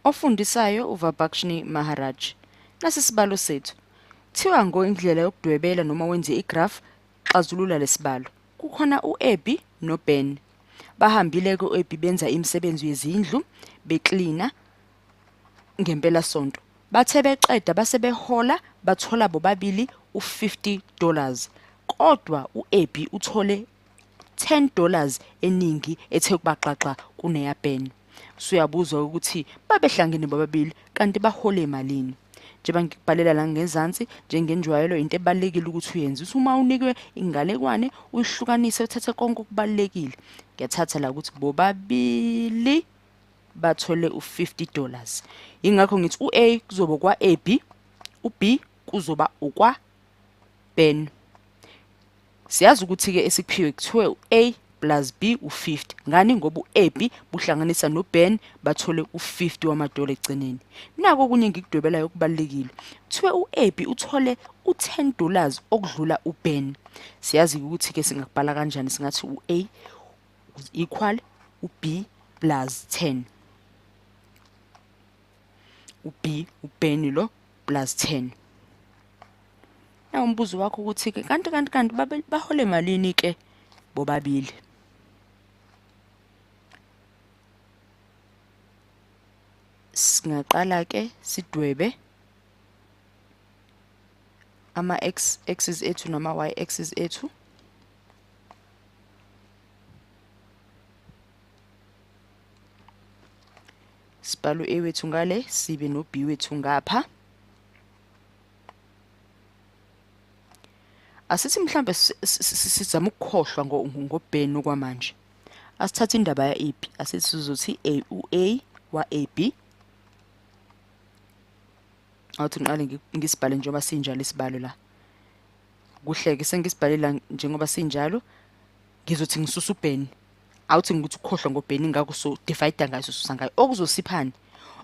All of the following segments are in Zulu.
Ofundisayo uVabhakshni Maharaj. Nasi isibalo sethu. Thiwa indlela yokudwebela noma wenze igraph, xazulula lesibalo. Kukhona uEbby noBen. Bahambile ku-Ebby benza imisebenzi yezindlu, beklina ngempela sonto. Bathe beqeda base behola bathola bobabili u$50. Kodwa uEbby uthole $10 eningi ethe kubaxaxa kuneya Ben. Suyabuzwa ukuthi babehlangene bobabili kanti bahole emalini. Njengoba ngikubhalela la ngezansi njengenjwayelo into ebalekile ukuthi uyenze. Uma unikwe ingalekwane uyihlukanise uthathe konke okubalekile. Ngiyathatha la ukuthi bobabili bathole u$50. Ingakho ngithi uA kuzoba kwa Ebby, uB kuzoba ukwa Ben. Siyazi ukuthi ke esikuphiwe kuthiwe uA plus B u50. Ngani ngoba uEbby buhlanganisa noBen bathole u$50 wamadola egcineni. Nako okunye ngikudwebelayo okubalekile. Kuthiwe uEbby uthole u$10 okudlula uBen. Siyazi ukuthi ke singakubhala kanjani singathi uA equal uB plus 10. uBen lo plus 10. Umbuzo wakho ukuthi ke kanti bahole malini ke bobabili. Singaqala ke sidwebe ama axes ethu noma y axes ethu. Sibalo A wethu ngale sibe no B wethu ngapha. Asithi mhlambe sizama ukukhohlwa ngoBen okwamanje. Asithathe indaba ya Ebby. Asithi sizothi uA wa AB. Awuthi ngiqale ngisibhale njengoba sinjalo isibalo la. Kuhleke sengisibhalela njengoba sinjalo. Ngizothi ngisusa uBen. Awuthi ngithi ukukhohlwa ngoBen ingakho so divide ngayo susa ngayo. Okuzosiphani.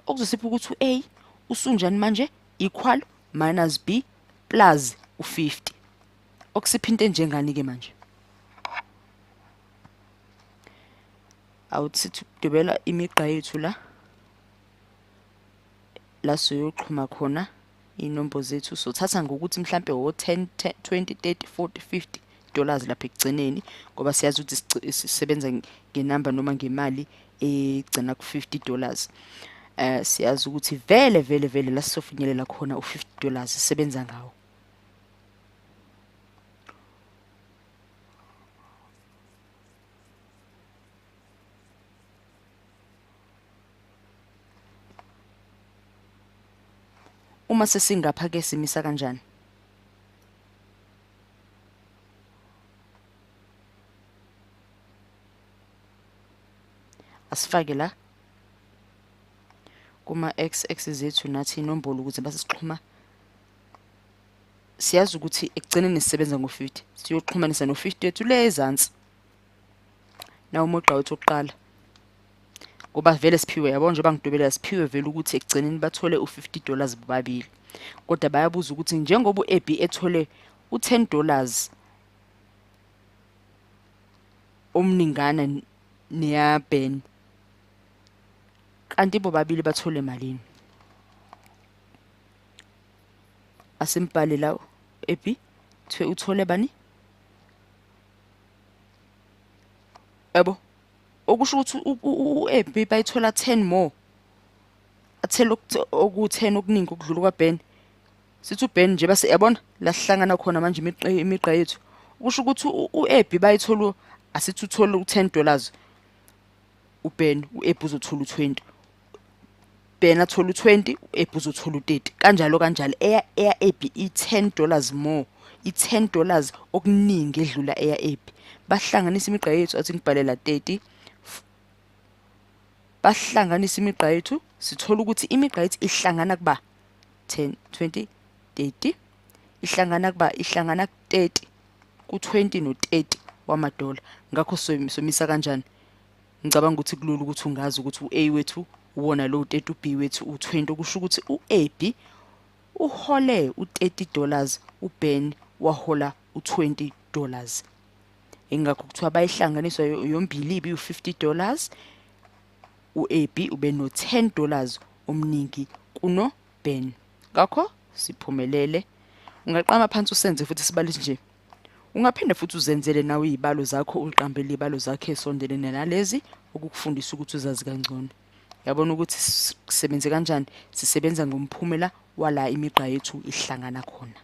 Okuzosipha ukuthi uA usunjani manje equal minus B plus u50. Okusipha into enjengani ke manje? Awuthi ukudwebela imigqa yethu la siyoxhuma khona inombolo zethu. So thatha ngokuthi mhlambe o10, 20, 30, 40, $50 lapha ekugcineni ngoba siyazi ukuthi sisebenza ngenamba noma ngemali egcina ku$50. Siyazi ukuthi vele la sizofinyelela khona u$50 sisebenza ngawo. Uma sesingapha ke simisa kanjani? Asifake la kuma axes zethu nathi inombolo ukuze basixhuma. Siyazi ukuthi ekugcineni sisebenza ngo50. Siyoxhumanisa no50 wethu le ezantsi. Nawo umugqa wethu oqala. Ngoba vele siphiwe yabo njengoba ngidwebela siphiwe vele ukuthi ekugcineni bathole u$50 bobabili. Kodwa bayabuza ukuthi njengoba uEbby ethole u$10 omningana neya Ben kanti bobabili bathole malini? Asimbhale la Ebby kuthiwe uthole bani? Yabo okusho ukuthi uEbby bayithola 10 more. Athela oku10 okuningi okudlula kwaBen. Sithi uBen nje base yabona la sihlangana khona manje imigqa yethu. Kusho ukuthi uEbby bayithola asithi uthole u$10. uBen uEbby uzothola u20. Ben athola u20, uEbby uzothola u30. Kanjalo eya Ebby i$10 more. I$10 okuningi edlula eya Ebby. Bahlanganisa imigqa yethu athi ngibhalela 30. Bahlanganisa imigqa yethu sithola ukuthi imigqa yethu ihlangana kuba 10, 20, 30. Ihlangana ku30 ku20 no30 wamadola. Ngakho somisa kanjani? Ngicabanga ukuthi kulula ukuthi ungazi ukuthi uA wethu uwona lo 30 uB wethu u20 okusho ukuthi uEbby uhole u$30 uBen wahola u$20. Ingakho kuthiwa bayihlanganiswa yombili ibe u$50. uEbby ube no$10 omningi kuno-Ben. Ngakho siphumelele. Ungaqama phansi usenze futhi isibalo esinje. Ungaphinde futhi uzenzele nawe izibalo zakho uqambele izibalo zakho esondelene nalezi ukukufundisa ukuthi uzazi kangcono. Yabona ukuthi sisebenze kanjani? Sisebenza ngomphumela wala imigqa yethu ihlangana khona.